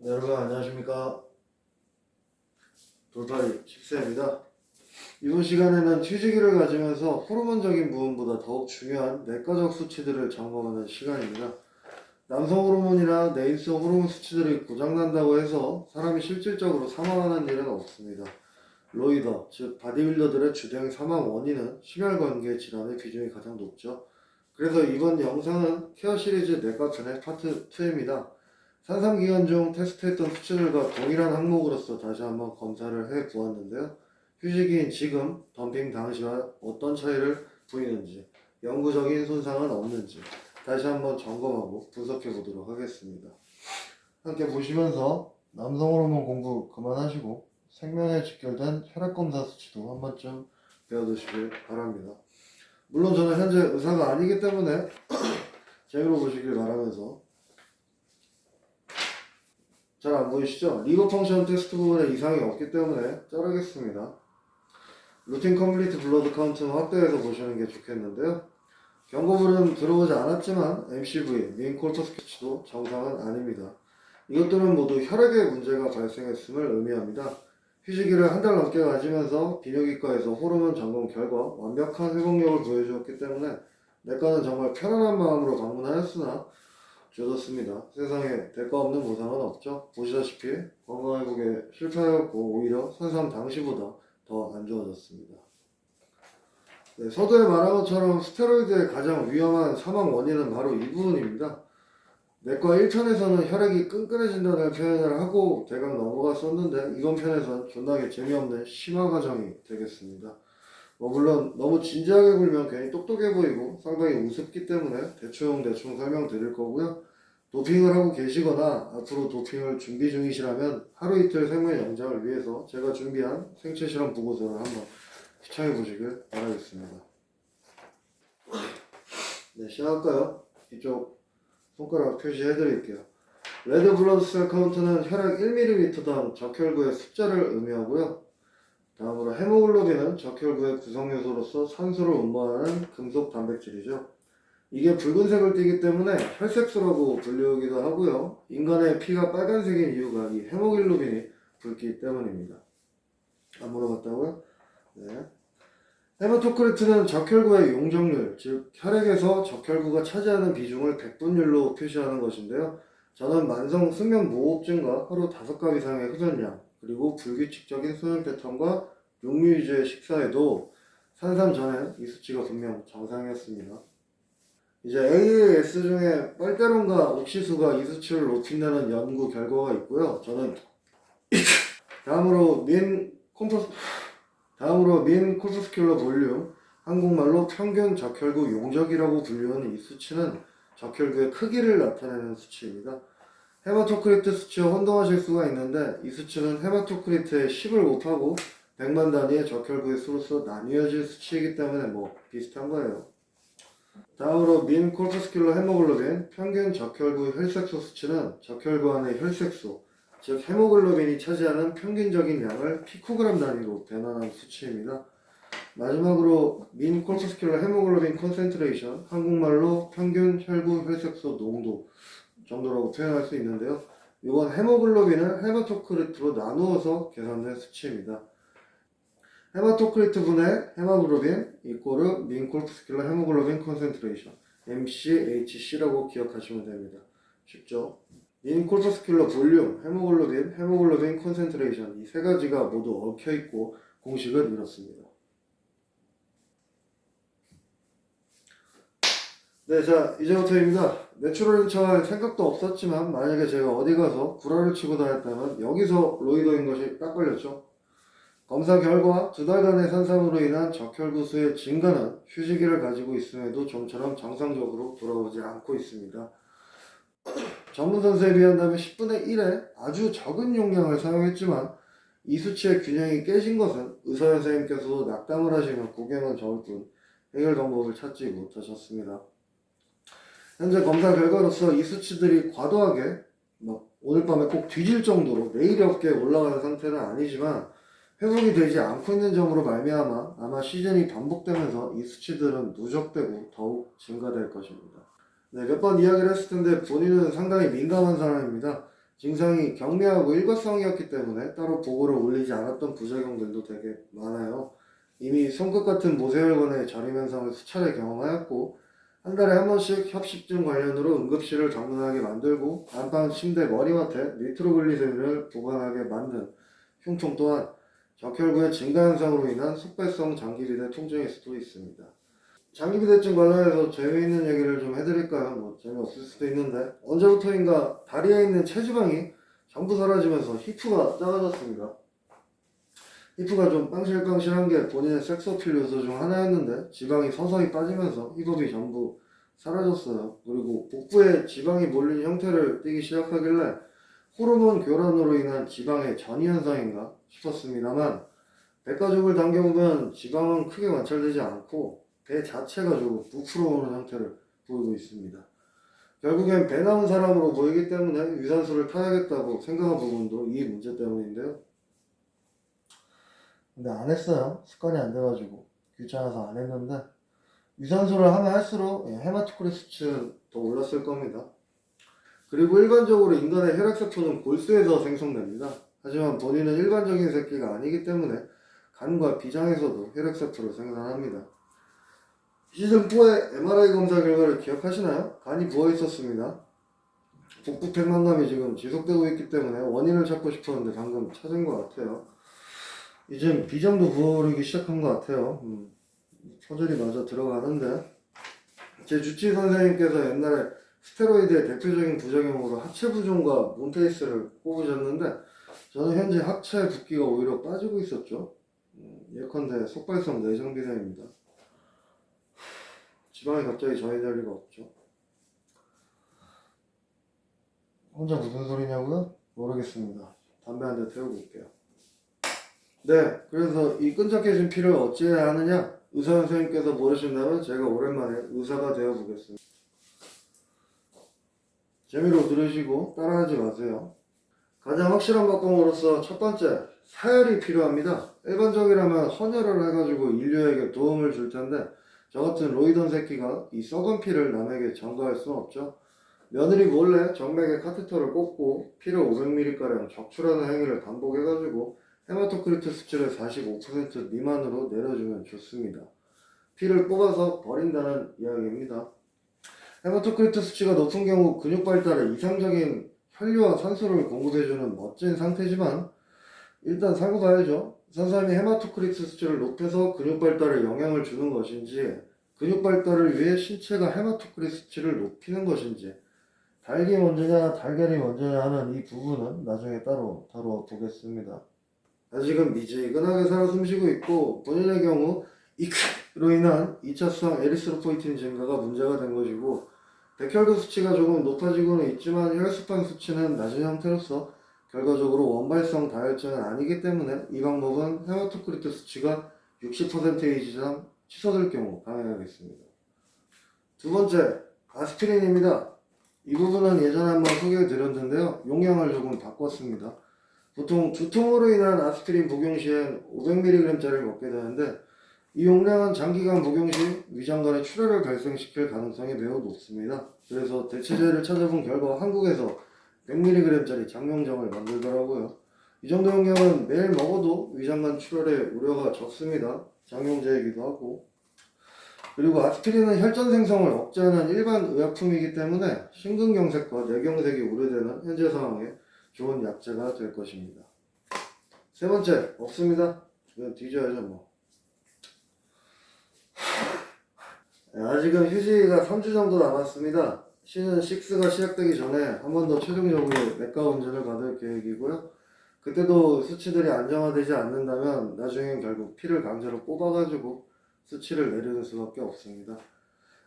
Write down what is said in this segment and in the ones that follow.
네, 여러분 안녕하십니까. 돌팔이 집세입니다. 이번 시간에는 휴지기를 가지면서 호르몬적인 부분보다 더욱 중요한 내과적 수치들을 점검하는 시간입니다. 남성 호르몬이나 내인성 호르몬 수치들이 고장난다고 해서 사람이 실질적으로 사망하는 일은 없습니다. 로이더, 즉 바디빌더들의 주된 사망 원인은 심혈관계 질환의 비중이 가장 높죠. 그래서 이번 영상은 케어 시리즈 내과편의 파트 2입니다. 산삼기간 중 테스트했던 수치들과 동일한 항목으로서 다시 한번 검사를 해 보았는데요. 휴지기인 지금, 덤핑 당시와 어떤 차이를 보이는지, 영구적인 손상은 없는지 다시 한번 점검하고 분석해 보도록 하겠습니다. 함께 보시면서 남성 호르몬 공부 그만하시고 생명에 직결된 혈액검사 수치도 한 번쯤 배워두시길 바랍니다. 물론 저는 현재 의사가 아니기 때문에 재미로 보시길 바라면서, 잘 안 보이시죠? 리버 펑션 테스트 부분에 이상이 없기 때문에 자르겠습니다. 루틴 컴플리트 블러드 카운트는 확대해서 보시는 게 좋겠는데요. 경고물은 들어오지 않았지만 MCV, 민 콜포스키치도 정상은 아닙니다. 이것들은 모두 혈액에 문제가 발생했음을 의미합니다. 휴지기를 한 달 넘게 가지면서 비뇨기과에서 호르몬 점검 결과 완벽한 회복력을 보여주었기 때문에 내과는 정말 편안한 마음으로 방문하였으나 좋습니다. 세상에 대가 없는 보상은 없죠. 보시다시피 건강회복에 실패하였고 오히려 산삼 당시보다 더 안 좋아졌습니다. 네, 서두에 말한 것처럼 스테로이드의 가장 위험한 사망 원인은 바로 이 부분입니다. 내과 1편에서는 혈액이 끈끈해진다는 표현을 하고 대강 넘어갔었는데 이번 편에서는 존나게 재미없는 심화 과정이 되겠습니다. 물론 너무 진지하게 굴면 괜히 똑똑해 보이고 상당히 우습기 때문에 대충 설명드릴 거고요. 도핑을 하고 계시거나 앞으로 도핑을 준비 중이시라면 하루 이틀 생명 연장을 위해서 제가 준비한 생체 실험 보고서를 한번 시청해 보시길 바라겠습니다. 네, 시작할까요? 이쪽 손가락 표시해 드릴게요. 레드 블러드 셀 카운트는 혈액 1ml당 적혈구의 숫자를 의미하고요. 다음으로 헤모글로빈은 적혈구의 구성요소로서 산소를 운반하는 금속 단백질이죠. 이게 붉은색을 띠기 때문에 혈색소라고 불리우기도 하고요. 인간의 피가 빨간색인 이유가 이 헤모글로빈이 붉기 때문입니다. 안 물어봤다고요? 네. 헤마토크리트는 적혈구의 용적률, 즉 혈액에서 적혈구가 차지하는 비중을 백분율로 표시하는 것인데요. 저는 만성 수면무호흡증과 하루 5갑 이상의 흡연량, 그리고 불규칙적인 수면 패턴과 육류 위주의 식사에도 산삼 전엔 이 수치가 분명 정상이었습니다. 이제 AAS 중에 빨대론과 옥시수가 이 수치를 높인다는 연구 결과가 있고요. 저는 다음으로 민 콜포스큘러 볼륨, 한국말로 평균 적혈구 용적이라고 불리우는 이 수치는 적혈구의 크기를 나타내는 수치입니다. 헤마토크리트 수치와 혼동하실 수가 있는데 이 수치는 헤마토크리트의 10을 곱하고 100만 단위의 적혈구의 수로서 나뉘어질 수치이기 때문에 비슷한 거예요. 다음으로 민 콜포스큘러 헤모글로빈, 평균 적혈구 혈색소 수치는 적혈구 안의 혈색소, 즉 헤모글로빈이 차지하는 평균적인 양을 피코그램 단위로 변환한 수치입니다. 마지막으로 민 콜포스큘러 헤모글로빈 콘센트레이션, 한국말로 평균 혈구 혈색소 농도 정도라고 표현할 수 있는데요. 이건 헤모글로빈을 헤마토크리트로 나누어서 계산된 수치입니다. 헤마토크리트 분의 헤모글로빈 이꼬르 민 콜포스큘러 헤모글로빈 콘센트레이션 MCHC라고 기억하시면 됩니다. 쉽죠? 민 콜포스큘러 볼륨, 헤모글로빈 콘센트레이션 이 세 가지가 모두 얽혀있고 공식은 이렇습니다. 네, 자 이제부터입니다. 내추럴인 척할 생각도 없었지만 만약에 제가 어디 가서 구라를 치고 다녔다면 여기서 로이더인 것이 딱 걸렸죠. 검사 결과 2달간의 산삼으로 인한 적혈구 수의 증가는 휴지기를 가지고 있음에도 좀처럼 정상적으로 돌아오지 않고 있습니다. 전문 선수에 비한다면 10분의 1의 아주 적은 용량을 사용했지만 이 수치의 균형이 깨진 것은 의사 선생님께서도 낙담을 하시며 고개만 저을 뿐 해결 방법을 찾지 못하셨습니다. 현재 검사 결과로서 이 수치들이 과도하게 오늘 밤에 꼭 뒤질 정도로 내일 어깨에 올라가는 상태는 아니지만 회복이 되지 않고 있는 점으로 말미암아 아마 시즌이 반복되면서 이 수치들은 누적되고 더욱 증가될 것입니다. 네, 몇 번 이야기를 했을 텐데 본인은 상당히 민감한 사람입니다. 증상이 경미하고 일과성이었기 때문에 따로 보고를 올리지 않았던 부작용들도 되게 많아요. 이미 손끝 같은 모세혈관의 저림 현상을 수차례 경험하였고 한 달에 한 번씩 협식증 관련으로 응급실을 방문하게 만들고 안방 침대 머리맡에 니트로글리세린을 보관하게 만든 흉통 또한 적혈구의 증가 현상으로 인한 속발성 장기비대 통증일 수도 있습니다. 장기비대증 관련해서 재미있는 얘기를 좀 해드릴까요? 뭐 재미없을 수도 있는데 언제부터인가 다리에 있는 체지방이 전부 사라지면서 히프가 작아졌습니다. 히프가 좀 빵실빵실한 게 본인의 섹스 어필 요소 중 하나였는데 지방이 서서히 빠지면서 힙업이 전부 사라졌어요. 그리고 복부에 지방이 몰린 형태를 띠기 시작하길래 호르몬 교란으로 인한 지방의 전이 현상인가 싶었습니다만 배가죽을 당겨보면 지방은 크게 관찰되지 않고 배 자체가 조금 부풀어 오는 형태를 보이고 있습니다. 결국엔 배 나온 사람으로 보이기 때문에 유산소를 타야겠다고 생각한 부분도 이 문제 때문인데요. 근데 안 했어요. 습관이 안 돼가지고 귀찮아서 안 했는데 유산소를 하면 할수록 헤마토크리 수치는 더 올랐을 겁니다. 그리고 일반적으로 인간의 혈액세포는 골수에서 생성됩니다. 하지만 본인은 일반적인 새끼가 아니기 때문에 간과 비장에서도 혈액세포를 생산합니다. 시즌4의 MRI 검사 결과를 기억하시나요? 간이 부어있었습니다. 복부 백만감이 지금 지속되고 있기 때문에 원인을 찾고 싶었는데 방금 찾은 것 같아요. 이젠 비장도 부어오르기 시작한 것 같아요. 퍼즐이 맞아 들어가는데 제 주치의 선생님께서 옛날에 스테로이드의 대표적인 부작용으로 하체 부종과 몬테이스를 꼽으셨는데 저는 현재 하체 붓기가 오히려 빠지고 있었죠. 예컨대 속발성 내장비대입니다. 지방이 갑자기 전이 될 리가 없죠. 혼자 무슨 소리냐고요? 모르겠습니다. 담배 한 대 태우고 올게요. 네, 그래서 이 끈적해진 피를 어찌해야 하느냐? 의사 선생님께서 모르신다면 제가 오랜만에 의사가 되어 보겠습니다. 재미로 들으시고 따라하지 마세요. 가장 확실한 방법으로서 첫 번째, 사열이 필요합니다. 일반적이라면 헌혈을 해가지고 인류에게 도움을 줄 텐데 저 같은 로이던 새끼가 이 썩은 피를 남에게 전가할 수는 없죠. 며느리 몰래 정맥에 카테터를 꽂고 피를 500ml가량 적출하는 행위를 반복해가지고 헤마토크리트 수치를 45% 미만으로 내려주면 좋습니다. 피를 뽑아서 버린다는 이야기입니다. 헤마토크리트 수치가 높은 경우 근육 발달에 이상적인 혈류와 산소를 공급해주는 멋진 상태지만 일단 살고 봐야죠. 선생님이 헤마토크리트 수치를 높여서 근육 발달에 영향을 주는 것인지 근육 발달을 위해 신체가 헤마토크리트 수치를 높이는 것인지 닭이 먼저냐 달걀이 먼저냐 하는 이 부분은 나중에 따로 다루어 보겠습니다. 아직은 미지근하게 살아 숨쉬고 있고 본인의 경우 이크로 인한 2차성 에리스로포이틴 증가가 문제가 된 것이고 백혈구 수치가 조금 높아지고는 있지만 혈소판 수치는 낮은 형태로서 결과적으로 원발성 다혈증은 아니기 때문에 이 방법은 헤마토크리트 수치가 60% 이상 취소될 경우 강행하겠습니다. 두 번째, 아스피린입니다. 이 부분은 예전에 한번 소개해 드렸는데요. 용량을 조금 바꿨습니다. 보통 두통으로 인한 아스피린 복용 시엔 500mg짜리를 먹게 되는데 이 용량은 장기간 복용 시 위장관에 출혈을 발생시킬 가능성이 매우 높습니다. 그래서 대체제를 찾아본 결과 한국에서 100mg짜리 장명정을 만들더라고요. 이 정도 용량은 매일 먹어도 위장관 출혈의 우려가 적습니다. 장용제이기도 하고. 그리고 아스피린은 혈전 생성을 억제하는 일반 의약품이기 때문에 심근경색과 뇌경색이 우려되는 현재 상황에 좋은 약제가 될 것입니다. 세 번째, 없습니다. 그냥 뒤져야죠 뭐. 아직은 휴지가 3주 정도 남았습니다. 시즌 6가 시작되기 전에 한 번 더 최종적으로 내과 운전을 받을 계획이고요. 그때도 수치들이 안정화되지 않는다면 나중엔 결국 피를 강제로 뽑아가지고 수치를 내리는 수밖에 없습니다.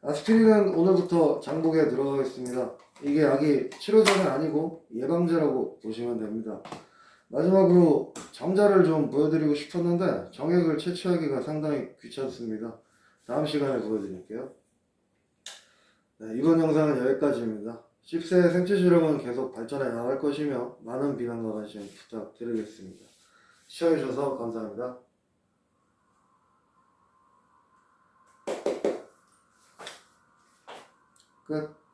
아스피린은 오늘부터 장복에 들어가겠습니다. 이게 약이 치료제는 아니고 예방제라고 보시면 됩니다. 마지막으로 정자를 좀 보여드리고 싶었는데 정액을 채취하기가 상당히 귀찮습니다. 다음 시간에 보여드릴게요. 네, 이번 영상은 여기까지입니다. 10세의 생체실험은 계속 발전해 나갈 것이며 많은 비난과 관심 부탁드리겠습니다. 시청해주셔서 감사합니다. 끝.